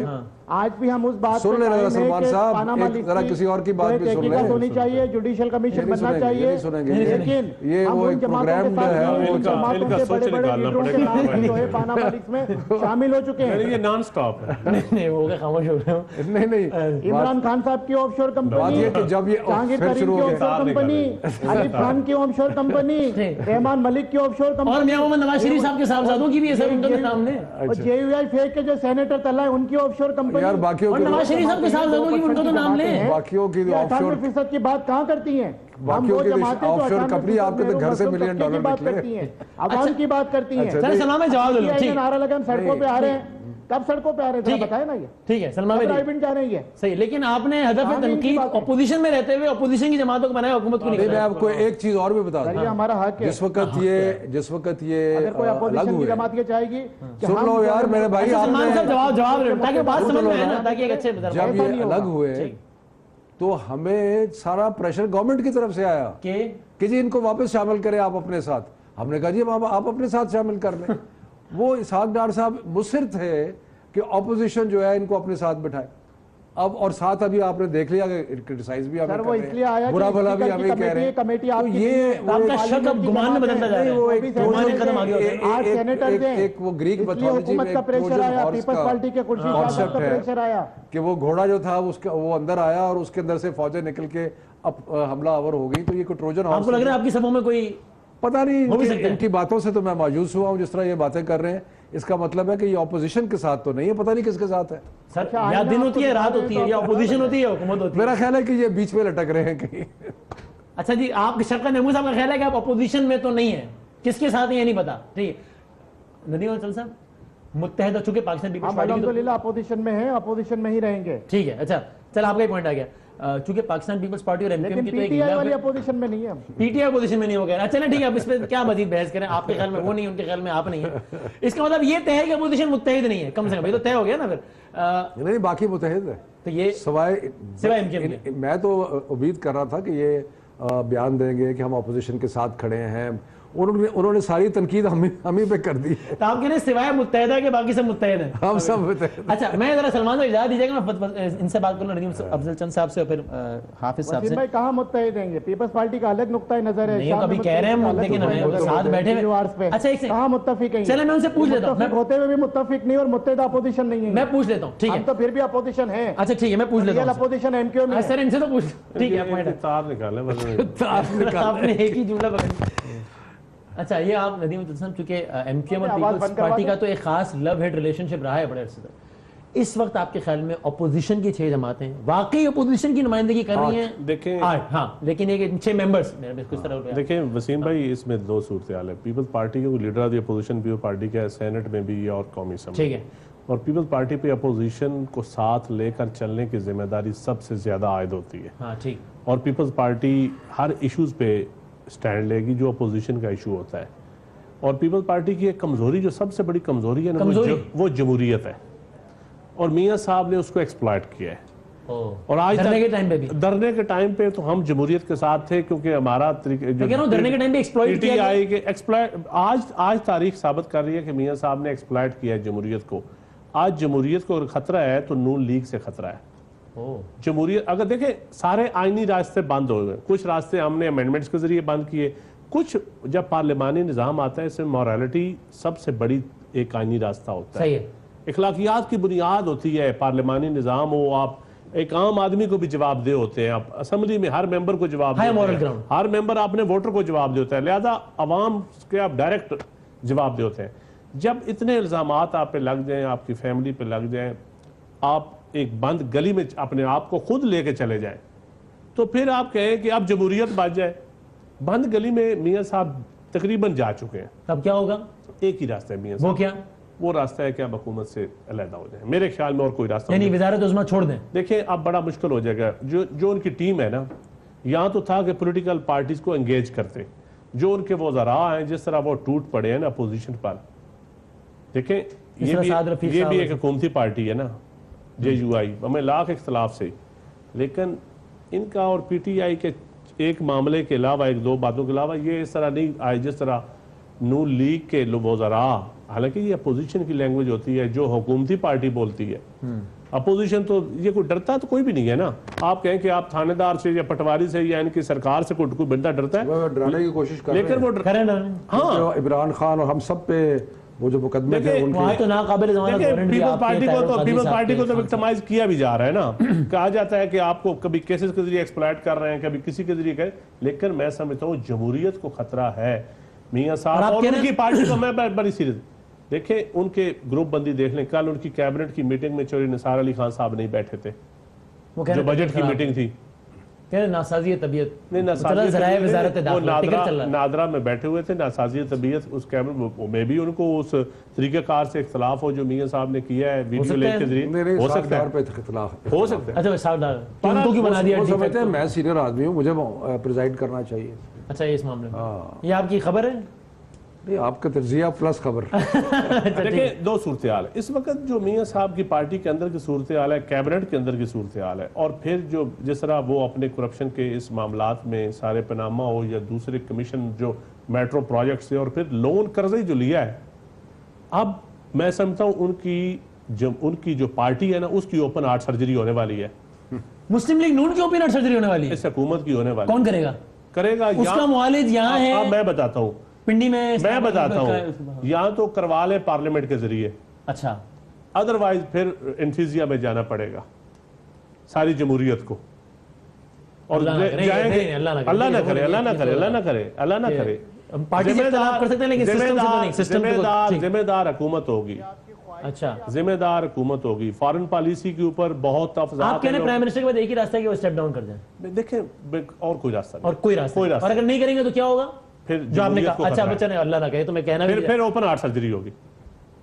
آج بھی ہم اس بات سن لیں سلمان صاحب, ذرا کسی اور کی بات بھی سن لیں. ہونی چاہیے, جوڈیشل کمیشن بننا چاہیے, لیکن یہ وہ ایک پروگرام ہے, وہ جماعتوں کے بڑے بڑے لیڈروں کے نام جو ہے پاناما لیکس میں شامل ہو چکے ہیں. یہ نان سٹاپ ہے. نہیں وہ خاموش ہو گئے. نہیں عمران خان صاحب کی آف شور کمپنی, جہانگیر ترین کی آف شور کمپنی, علیف خان کی آف شور کمپنی, رحمان ملک کی آف شور کمپنی, اور میاں محمد نواز شریف صاحب کے صاحبزادوں کی بھی ہے سر ان کے نام نے, اور جے یو آئی فیک کے جو سینیٹر تلا ہے ان کی آف شور کمپنی. یار باقیوں کی, نواز شریف صاحب کے صاحبزادوں کی ان کو تو نام لیں. باقیوں کی 98% کی بات کہاں کرتی ہیں, باقیوں کی آف شور کمپنی آپ کے گھر سے $1 ملین بات کرتی ہیں, عوام کی بات کرتی ہیں. سر سلام میں جواب دو, نعرہ لگا ہم سڑکوں پہ آ رہے ہیں, کب سڑکوں پہ آ رہے تھے بتائیں نا یہ ٹھیک ہے سلما بھائی رائبن جا رہی ہے صحیح لیکن آپ نے ہدف تنقید اپوزیشن میں رہتے ہوئے اپوزیشن کی جماعتوں کو بنایا حکومت کو نہیں میں آپ کو ایک چیز اور بھی بتا دوں ہمارا حق ہے جس وقت یہ اگر کوئی اپوزیشن کی جماعت یہ چاہے گی سن لو یار میرے بھائی آپ نے جواب تاکہ بات سمجھ میں آئے نا تاکہ ایک اچھے جب یہ الگ ہوئے تو ہمیں سارا پریشر گورنمنٹ کی طرف سے آیا کہ جی ان کو واپس شامل کریں آپ اپنے ساتھ. ہم نے کہا جی آپ اپنے ساتھ شامل کر لیں. وہ اسحاق ڈار صاحب مصر تھے کہ اپوزیشن جو ہے ان کو اپنے ساتھ بٹھائے. اب اور ساتھ ابھی آپ نے دیکھ لیا کہ کرٹیسائز بھی ہمیں کر رہے ہیں, برا بھلا بھی ہمیں کہہ رہے ہیں. تو یہ آپ کا شک اب گمان میں بدلتا جا رہا ہے. ایک وہ گریک میتھولوجی میں کانسیپٹ ہے کہ وہ گھوڑا جو تھا وہ اندر آیا اور اس کے اندر سے فوجیں نکل کے اب حملہ آور ہو گئی. تو یہ کوئی ٹروجن ہارس, آپ کو لگ رہا ہے آپ کی صفوں میں کوئی پتہ نہیں, ان کی باتوں سے تو میں مایوس ہوا ہوں جس طرح یہ باتیں کر رہے ہیں. اس کا مطلب ہے کہ یہ اپوزیشن کے ساتھ تو نہیں ہے, پتہ نہیں کس کے ساتھ ہے. سر یا دن ہوتی ہے رات ہوتی ہے, یا اپوزیشن ہوتی ہے حکومت ہوتی ہے. میرا خیال ہے کہ یہ بیچ میں لٹک رہے ہیں کہیں. اچھا جی, آپ کے شرکت محمود صاحب کا خیال ہے کہ آپ اپوزیشن میں تو نہیں ہیں, کس کے ساتھ یہ نہیں پتا. ٹھیک ہے ندیم انصل صاحب, متحدہ چونکہ پاکستان پیپلز پارٹی الحمدللہ اپوزیشن میں ہیں, اپوزیشن میں ہی رہیں گے. ٹھیک ہے, اچھا چل آپ کا ایک پوائنٹ آ گیا. چونکہ پاکستان پیپلز پارٹی اور ایم کیو ایم کی تو ایک پی ٹی آئی والی اپوزیشن میں نہیں ہے, پی ٹی آئی اپوزیشن میں نہیں ہو گیا. چلیں ٹھیک ہے, اب اس پہ کیا مزید بحث کریں. آپ کے خیال میں وہ نہیں, ان کے خیال میں آپ نہیں ہے. اس کا مطلب یہ طے ہے کہ اپوزیشن متحد نہیں ہے, کم سے کم یہ تو طے ہو گیا نا پھر. نہیں, باقی متحد ہے. تو یہ سوائے ایم کیو ایم کے, میں تو امید کر رہا تھا کہ یہ بیان دیں گے کہ ہم اپوزیشن کے ساتھ کھڑے ہیں. انہوں نے ساری تنقید ہم ہی پہ کر دی. تو آپ کہہ رہے ہیں سوائے متحدہ کے باقی سب متحد ہیں. ہم سب متحد. اچھا میں ذرا سلمان صاحب اجازت دیجیے گا, میں ان سے بات کروں, ندیم افضل چند صاحب سے اور پھر حافظ صاحب سے. بھائی کہاں متحد ہیں, پیپلز پارٹی کا الگ نقطہ نظر ہے. نہیں کبھی کہہ رہے ہیں لیکن ہمیں ساتھ بیٹھے ہوئے. اچھا ایک کہاں متفق ہیں, چلے میں ان سے پوچھ لیتا ہوں. متفق ہوتے ہوئے بھی متفق نہیں اور متحدہ اپوزیشن نہیں ہے. میں پوچھ لیتا ہوں. ٹھیک ہے, ہم تو پھر بھی اپوزیشن ہیں. اچھا ٹھیک ہے, میں پوچھ لیتا ہوں. اپوزیشن ایم کیو میں سر ان سے تو پوچھ. ٹھیک ہے, تار نکالیں آپ نے ایک ہی جملہ پکڑا. اچھا یہ آپ ندیم افضل چونکہ ایم کیو ایم اور پیپلز پارٹی کا تو ایک خاص لو ہیٹ ریلیشن شپ رہا ہے بڑے عرصے تک. اس وقت آپ کے خیال میں اپوزیشن کی 6 جماعتیں واقعی اپوزیشن کی نمائندگی کر رہی ہیں؟ دیکھیں ہاں, لیکن یہ 6 ممبرز دیکھیں وسیم بھائی, اس میں 2 صورتحال ہے. پیپلز پارٹی کے leader of the opposition Peoples Party کا سینٹ میں بھی اور قومی اسمبلی, ٹھیک ہے, اور پیپلز پارٹی پہ اپوزیشن کو ساتھ لے کر چلنے کی ذمہ داری سب سے زیادہ عائد ہوتی ہے. ہاں ٹھیک. اور پیپلز پارٹی ہر ایشوز پہ سٹینڈ لے گی جو اپوزیشن کا ایشو ہوتا ہے. اور پیپلز پارٹی کی ایک کمزوری, جو سب سے بڑی کمزوری ہے نا, وہ جمہوریت ہے. اور میاں صاحب نے اس کو ایکسپلائٹ کیا ہے. اور آج دھرنے کے ٹائم پہ تو ہم جمہوریت کے ساتھ تھے, کیونکہ ہمارا آج تاریخ ثابت کر رہی ہے کہ میاں صاحب نے ایکسپلائٹ کیا ہے جمہوریت کو. آج جمہوریت کو اگر خطرہ ہے تو نون لیگ سے خطرہ ہے. جمہوریت اگر دیکھیں سارے آئینی راستے بند ہو گئے, کچھ راستے ہم نے امینڈمنٹس کے ذریعے بند کیے, کچھ جب پارلیمانی نظام آتا ہے اس میں موریلٹی سب سے بڑی ایک آئینی راستہ ہوتا ہے. اخلاقیات کی بنیاد ہوتی ہے پارلیمانی نظام ہو. آپ ایک عام آدمی کو بھی جواب دے ہوتے ہیں, آپ اسمبلی میں ہر ممبر کو جواب دے ہوتے ہیں, ہر ممبر اپنے ووٹر کو جواب دے ہوتا ہے, لہذا عوام کے آپ ڈائریکٹ جواب دے ہوتے ہیں. جب اتنے الزامات آپ پہ لگ جائیں, آپ کی فیملی پہ لگ جائیں, آپ ایک بند گلی میں اپنے آپ کو خود لے کے چلے جائیں, تو پھر آپ کہیں کہ اب جمہوریت بچ جائے. بند گلی میں میاں صاحب تقریباً جا چکے ہیں. اب کیا ہوگا؟ ایک ہی راستہ ہے میاں صاحب. وہ کیا؟ وہ راستہ ہے کہ اب حکومت سے علیحدہ ہو جائیں. میرے خیال میں اور کوئی راستہ یعنی وزارت عظمیٰ چھوڑ دیں. دیکھیں اب بڑا مشکل ہو جائے گا. جو ان کی ٹیم ہے نا, یہاں تو تھا کہ پولیٹیکل پارٹیز کو انگیج کرتے, جو ان کے وزراء ہیں جس طرح وہ ٹوٹ پڑے ہیں نا اپوزیشن پر. دیکھیں یہ بھی ایک حکومتی پارٹی ہے نا, JUI, ہمیں لاکھ اختلاف سے, لیکن ان کا اور PTI کے ایک معاملے کے علاوہ, 1-2 باتوں کے علاوہ یہ اس طرح نہیں آئے جس طرح نون لیگ کے وزراء, حالانکہ یہ اپوزیشن کی لینگویج ہوتی ہے جو حکومتی پارٹی بولتی ہے. اپوزیشن تو یہ کوئی ڈرتا تو کوئی بھی نہیں ہے نا. آپ کہیں کہ آپ تھانے دار سے یا پٹواری سے یا ان کی سرکار سے کوئی بندہ ڈرتا ہے, ڈرانے کی کوشش کر لیکن وہ ہاں عمران خان اور ہم سب پہ وہ جو مقدمے تھے ان کے پیپلز پارٹی کو تو وکٹمائز کیا بھی جا رہا ہے نا. کہا جاتا ہے کہ آپ کو کبھی کیسز کے ذریعے ایکسپلائٹ کر رہے ہیں, کبھی کسی کے ذریعے, لیکن میں سمجھتا ہوں جمہوریت کو خطرہ ہے. میاں صاحب اور ان کی پارٹی کو میں بڑی سیریس دیکھیں, ان کے گروپ بندی دیکھ لیں. کل ان کی کیبنٹ کی میٹنگ میں چوری نثار علی خان صاحب نہیں بیٹھے تھے, جو بجٹ کی میٹنگ تھی. ناسازی طبیعت نہیں چلا ذرائع وزارت وہ داخلہ ٹکٹ چل رہا ہے. نادرا میں بیٹھے ہوئے تھے, ناسازی طبیعت اس کیمرے میں بھی ان کو اس طریقہ کار سے اختلاف ہو جو میاں صاحب نے کیا ہے ویڈیو لنک کے ذریعے, ہو سکتا ہے, پہ اختلاف ہو سکتا ہے. اچھا صاحب ان کو کیوں بنا دیا؟ وہ سمجھتے ہیں میں سینئر آدمی ہوں, مجھے پریزائڈ کرنا چاہیے. اچھا یہ اس معاملے میں یہ آپ کی خبر ہے؟ نہیں, آپ کا تجزیہ پلس خبر. دیکھیں دو صورتحال ہے اس وقت جو میاں صاحب کی پارٹی کے اندر کی صورتحال ہے, کیبنٹ کے اندر کی صورتحال ہے, اور پھر جو جس طرح وہ اپنے کرپشن کے اس معاملات میں سارے پاناما ہو یا دوسرے کمیشن جو میٹرو پروجیکٹ سے, اور پھر لون قرضے جو لیا ہے, اب میں سمجھتا ہوں ان کی جو پارٹی ہے نا اس کی اوپن ہارٹ سرجری ہونے والی ہے. مسلم لیگ نون کی اوپن ہارٹ سرجری ہونے والی ہے اس حکومت کی ہونے والی. کون کرے گا اس کا معالج یہاں ہے؟ میں بتاتا ہوں پنڈی میں بتاتا ہوں, یہاں تو کروا لے پارلیمنٹ کے ذریعے, اچھا ادروائز پھر انفیزیا میں جانا پڑے گا ساری جمہوریت کو, اور جائیں گے. اللہ نہ کرے, اللہ نہ کرے, اللہ نہ کرے, اللہ نہ کرے. پارٹی سے اختلاف کر سکتے ہیں لیکن سسٹم سے نہیں, سسٹم کو ذمہ دار حکومت ہوگی. اچھا ذمہ دار حکومت ہوگی. فارن پالیسی کے اوپر بہت افزاد. آپ کہنے پرائم منسٹر کے بعد ایک ہی راستہ ہے کہ وہ اسٹیپ ڈاؤن کر جائیں. دیکھیں اور کوئی راستہ نہیں, اور کوئی راستہ, اور اگر نہیں کریں گے تو کیا ہوگا؟ پھر جو آپ نے کہا, اچھا بچہ نے اللہ نہ کہے تو میں کہنا بھی پھر اوپن ہارٹ سرجری ہوگی.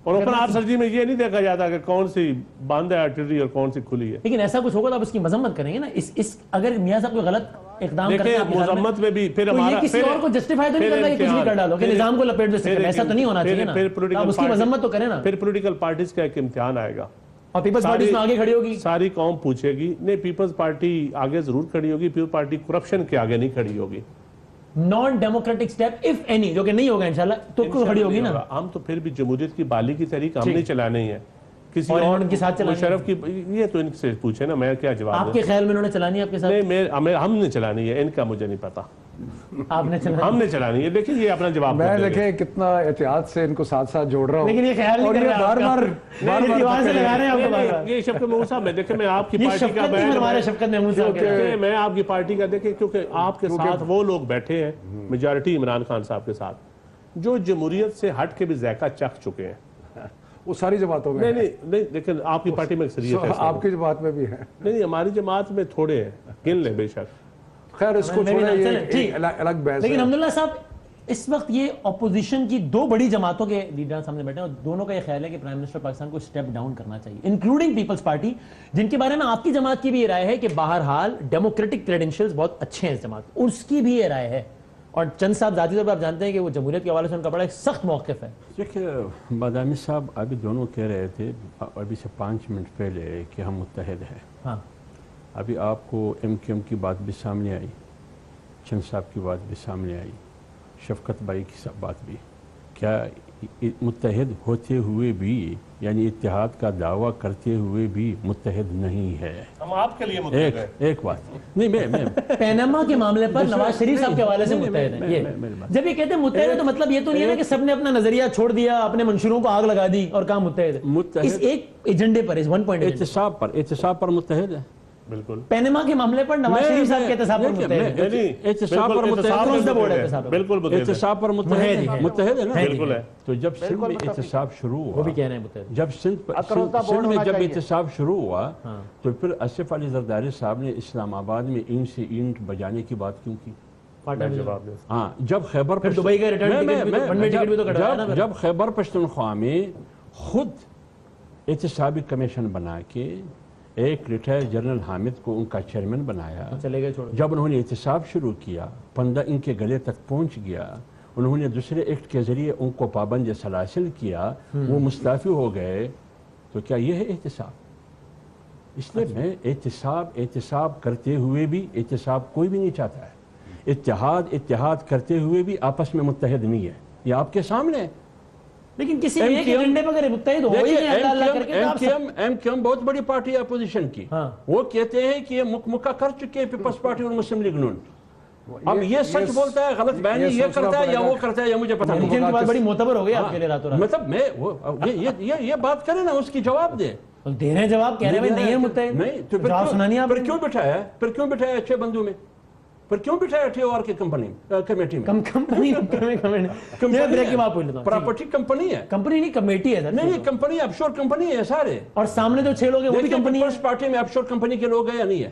اور اوپن ہارٹ سرجری میں یہ نہیں دیکھا جاتا کہ کون سی بند ہے آرٹری اور کون سی کھلی ہے. لیکن ایسا کچھ ہوگا تو آپ اس کی مذمت کریں گے نا. اس اگر میاں صاحب کوئی غلط اقدام کرتے ہیں مذمت میں بھی پھر ہمارا کسی اور کو جسٹیفائی تو نہیں کرنا کہ کچھ بھی کر ڈالو کہ نظام کو لپیٹ دو, ایسا تو نہیں ہونا چاہیے نا. آپ اس کی مذمت تو کریں نا. پھر پولیٹیکل پارٹیز کا ایک امتحان آئے گا اور پیپلز پارٹی میں آگے کھڑی ہوگی, ساری قوم پوچھے گی. نہیں, پیپلز پارٹی آگے ضرور کھڑی ہوگی, پیپلز پارٹی کرپشن کے آگے نہیں کھڑی ہوگی. Naan democratic step if any, جو کہ نہیں ہوگا انشاءاللہ, تو کھڑی ہوگی نا. ہم تو پھر بھی جمہوریت کی بحالی کی تحریک ہم نہیں چلانی ہے, کسی اور ان کے ساتھ چلانی ہے. مشرف کی یہ تو ان سے پوچھے نا, میں کیا جواب دوں. آپ کے خیال میں انہوں نے چلانی ہے آپ کے ساتھ؟ نہیں, ہم نے چلانی ہے, ان کا مجھے نہیں پتا. آپ نے چلانی, ہم نے چلانی ہے. دیکھیں یہ اپنا جواب میں دیکھیں کتنا احتیاط سے ان کو ساتھ ساتھ جوڑ رہا ہوں, لیکن یہ خیال نہیں کر رہے بار بار لگا رہے ہیں آپ کو بار بار. یہ شفقت محمود صاحب, میں دیکھیں میں آپ کی پارٹی کا شفقت محمود صاحب, میں آپ کی پارٹی کا دیکھیں کیونکہ آپ کے ساتھ وہ لوگ بیٹھے ہیں میجارٹی عمران خان صاحب کے ساتھ جو جمہوریت سے ہٹ کے بھی ذائقہ چکھ چکے ہیں. وہ ساری جماعتوں میں نہیں لیکن آپ کی پارٹی میں اکثریت ہے, آپ کی جماعت میں بھی ہے. نہیں, ہماری جماعت میں تھوڑے ہیں, گن لیں بے شک. خیر اس کو چھوڑیں, یہ الگ بحث ہے. لیکن حمداللہ صاحب اس وقت یہ اپوزیشن کی دو بڑی جماعتوں کے لیڈر سامنے بیٹھے ہیں اور دونوں کا یہ خیال ہے کہ پرائم منسٹر پاکستان کو سٹیپ ڈاؤن کرنا چاہیے, انکلوڈنگ پیپلز پارٹی, جن کے بارے میں آپ کی جماعت کی بھی یہ رائے ہے کہ بہرحال ڈیموکریٹک کریڈنشلز بہت اچھے ہیں اس جماعت, اس کی بھی یہ رائے ہے. اور چند صاحب ذاتی طور پر آپ جانتے ہیں کہ وہ جمہوریت کے حوالے سے ان کا بڑا ایک سخت موقف ہے. دیکھیں بادامی صاحب ابھی دونوں کہہ رہے تھے ابھی سے 5 منٹ پہلے کہ ہم متحد ہیں. ہاں, ابھی آپ کو ایم کیو ایم کی بات بھی سامنے آئی, چند صاحب کی بات بھی سامنے آئی, شفقت بھائی کی بات بھی. کیا متحد ہوتے ہوئے بھی, یعنی اتحاد کا دعویٰ کرتے ہوئے بھی متحد نہیں ہے؟ ہم آپ کے لیے متحد ہیں. ایک بات نہیں, میں پیناما کے معاملے پر نواز شریف صاحب کے حوالے سے متحد ہیں. جب یہ کہتے ہیں متحد ہے تو مطلب یہ تو نہیں ہے نا کہ سب نے اپنا نظریہ چھوڑ دیا, اپنے منشوروں کو آگ لگا دی اور کہا متحد ہے. اس ایک ایجنڈے پر, اس 1 پوائنٹ احتساب پر متحد ہے. بالکل پینما کے معاملے پر نواز شریف صاحب کے احتساب پر متحد ہے. احتساب پر متحد ہے نا. بالکل ہے. تو جب سندھ میں احتساب شروع ہوا, وہ بھی کہہ رہے ہیں متحد, جب سندھ میں جب احتساب شروع ہوا تو پھر اسف علی زرداری صاحب نے اسلام آباد میں اینٹ سے اینٹ بجانے کی بات کیوں کی؟ ہاں, جب خیبر پختونخوا میں خود احتسابی کمیشن بنا کے ایک ریٹائر جنرل حامد کو ان کا چیئرمین بنایا, جب انہوں نے احتساب شروع کیا, پندہ ان کے گلے تک پہنچ گیا, انہوں نے دوسرے ایکٹ کے ذریعے ان کو پابند سلاسل کیا, وہ مستعفی ہو گئے, تو کیا یہ ہے احتساب؟ اس لیے میں احتساب کرتے ہوئے بھی, احتساب کوئی بھی نہیں چاہتا ہے, اتحاد کرتے ہوئے بھی آپس میں متحد نہیں ہے. یہ آپ کے سامنے ہے. لیکن کسی ایک ایجنڈے پر متحد ہو ہی نہیں, اللہ کر کے ایم کیو ایم بہت بڑی پارٹی ہے اپوزیشن کی, وہ کہتے ہیں کہ یہ مکہ کر چکے ہیں پیپلز پارٹی اور مسلم لیگ نون. اب یہ سچ بولتا ہے, غلط بیانی یہ کرتا ہے یا وہ کرتا ہے, یا مجھے پتہ نہیں. کی بات بڑی معتبر ہو گئی آپ کے لیے راتوں رات. مطلب میں یہ بات کریں نا, اس کی جواب دے. دے رہے ہیں جواب, کہہ رہے ہیں نہیں ہے متحد. نہیں تو جواب سنانی آپ. پھر کیوں بٹھایا اچھے بندوں میں, پر کیوں بٹھایا ٹی او آر کی کمیٹی میں؟ پراپرٹی کمپنی ہے, کمپنی نہیں کمیٹی ہے. نہیں کمپنی, آف شور کمپنی ہے سارے. اور سامنے جو 6 لوگ ہیں وہ بھی کمپنی ہے. پارٹی میں آف شور کمپنی کے لوگ ہیں یا نہیں ہے؟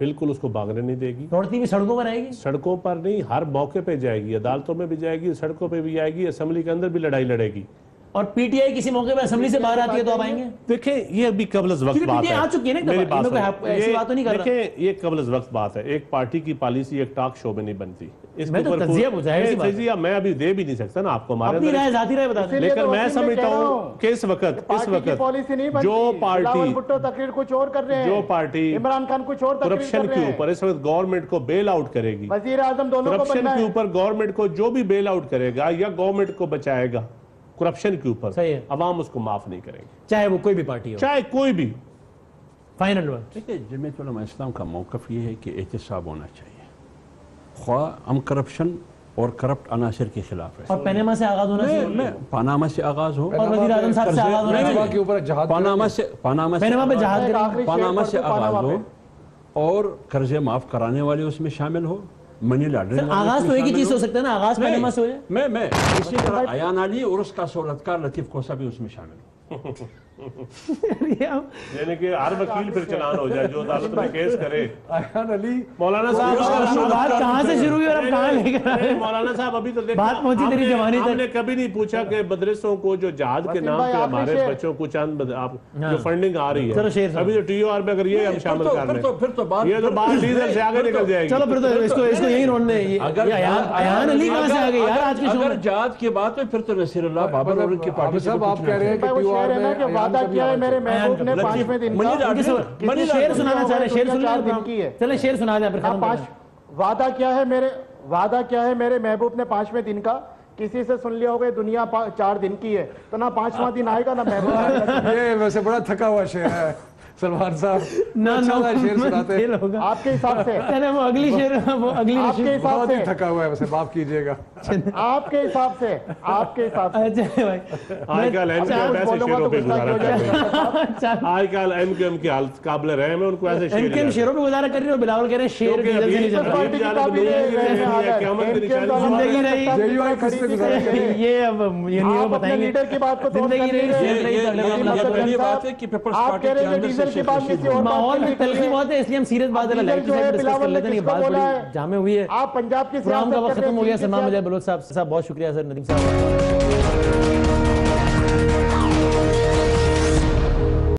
بالکل اس کو بھاگنے نہیں دے گی. دوڑتی بھی سڑکوں پر آئے گی, سڑکوں پر نہیں, ہر موقع پہ جائے گی, عدالتوں میں بھی جائے گی, سڑکوں پہ بھی جائے گی, اسمبلی کے اندر بھی لڑائی لڑے گی. اور پی ٹی آئی کسی موقع پہ اسمبلی سے باہر آتی ہے تو آپ آئیں گے؟ دیکھیں یہ ابھی قبل از وقت بات ہے, آ چکی ہے نا, میری بات ایسی بات تو نہیں کر رہا. دیکھیں یہ قبل از وقت بات ہے. ایک پارٹی کی پالیسی ایک ٹاک شو میں نہیں بنتی. میں تو تجزیہ تجزیہ میں ابھی دے بھی نہیں سکتا نا آپ کو, اپنی رائے ذاتی رائے بتا دیں. لیکن میں سمجھتا ہوں کہ اس وقت جو پارٹی عمران خان کچھ اور کرپشن کے اوپر اس وقت گورنمنٹ کو بیل آؤٹ کرے گی, وزیر اعظم دونوں کو کرپشن کے اوپر گورنمنٹ کو جو بھی بیل آؤٹ کرے گا یا گورنمنٹ کو بچائے گا کرپشن کے اوپر, عوام اس کو معاف نہیں کریں گے, چاہے وہ کوئی بھی پارٹی ہو, چاہے کوئی بھی. Final word. دیکھیں جمعیت علماء اسلام کا موقف یہ ہے کہ احتساب ہونا چاہیے, خواہ ہم کرپشن اور کرپٹ عناصر کے خلاف ہے. اور پاناما سے آغاز ہونا چاہیے, پاناما سے آغاز ہو, اور وزیر اعظم صاحب سے آغاز ہونا چاہیے, پاناما سے آغاز ہو, اور قرضے معاف کرانے والے اس میں شامل ہو, منی لانڈرنگ. آغاز تو ایک ہی چیز ہو سکتا ہے نا, آغاز پاناما سے ہو جائے. میں اسی طرح ایان علی اور اس کا سہولتکار لطیف کوسا بھی اس میں شامل ہو. یعنی کہ ہر وکیل پھر چلان ہو جائے جو عدالت میں کیس کرے. ایان علی مولانا صاحب بات کہاں سے شروع ہوئی اور اب کہاں لے کر آئے؟ مولانا صاحب ابھی تو بات پہنچی تیری جوانی تک. ہم نے کبھی نہیں پوچھا کہ مدرسوں کو جو جہاد کے نام پہ ہمارے بچوں کو چند جو فنڈنگ آ رہی ہے, ابھی تو ٹی او آر میں اگر یہ ہم شامل کر لیں یہ تو بات ڈیزل سے آگے نکل جائے گی. چلو پھر تو اس کو یہی روڈ دیں. ایان علی کہاں سے آ گئی یار آج کے شو میں؟ اگر جہاد کی بات ہے پھر تو نصیر اللہ بابر اور ان کی پارٹی سے آپ کہہ رہے ہیں کہ ٹی او آر میں وعدہ کیا ہے میرے محبوب نے 5ویں دن کا, شیر سنانا چاہ رہے ہیں, شیر سنانا چلیں شیر سنا دیں پھر ختم. وعدہ کیا ہے میرے محبوب نے 5ویں دن کا, کسی سے سن لیا ہوگا دنیا 4 دن کی ہے, تو نہ 5واں دن آئے گا نہ محبوب آئے گا. یہ ویسے بڑا تھکا ہوا شعر ہے سلمان صاحب, شعر سناتے ہیں آپ کے حساب سے. وہ اگلی شعر, وہ اگلی آپ کے حساب بہت سے ہی تھکا ہوا ہے, ویسے معاف کیجئے گا. آپ کے حساب سے آج کل ایم کیو ایم ایسے شیروں پہ گزارا کر رہے ہیں, آج کل ایم کیو ایم کی حالت قابل رحم ہے, ان کو ایسے ایم کیو ایم شیروں پہ گزارا کر رہے ہیں, اور بلاول کہہ رہے ہیں شیر ڈیزل سے نہیں چل رہا. زندگی رہی یہ اب یہ نہیں بتائیں گے, زندگی رہی. بات ہے کہ پیپلز پارٹی کے اندر سے شیخ رشید ماحول میں تلخی بہت ہے, اس لیے ہم سیریت بات ہے لائٹ سے ڈسکس کر لیتے ہیں. یہ بات بڑی جامع ہوئی ہے, آپ پنجاب کی پروگرام کا وقت ختم ہو گیا. سلمان مجھے بلوچ صاحب بہت شکریہ, سر ندیم صاحب.